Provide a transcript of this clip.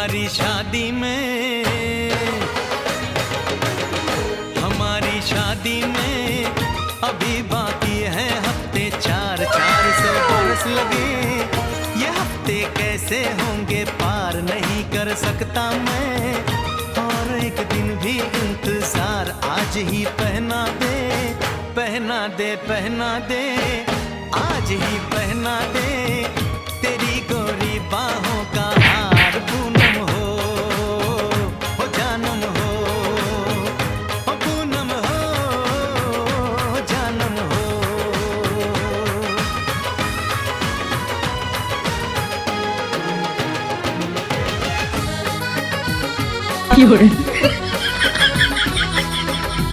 हमारी शादी में, हमारी शादी में अभी बाकी है हफ्ते 400 बरस लगे। ये हफ्ते कैसे होंगे पार नहीं कर सकता मैं, और एक दिन भी इंतजार आज ही पहना दे, पहना दे, पहना दे, आज ही पहना दे तेरी गोरी बाहों का हार। पूनम हो जानम हो पूनम हो जानम हो। কি করে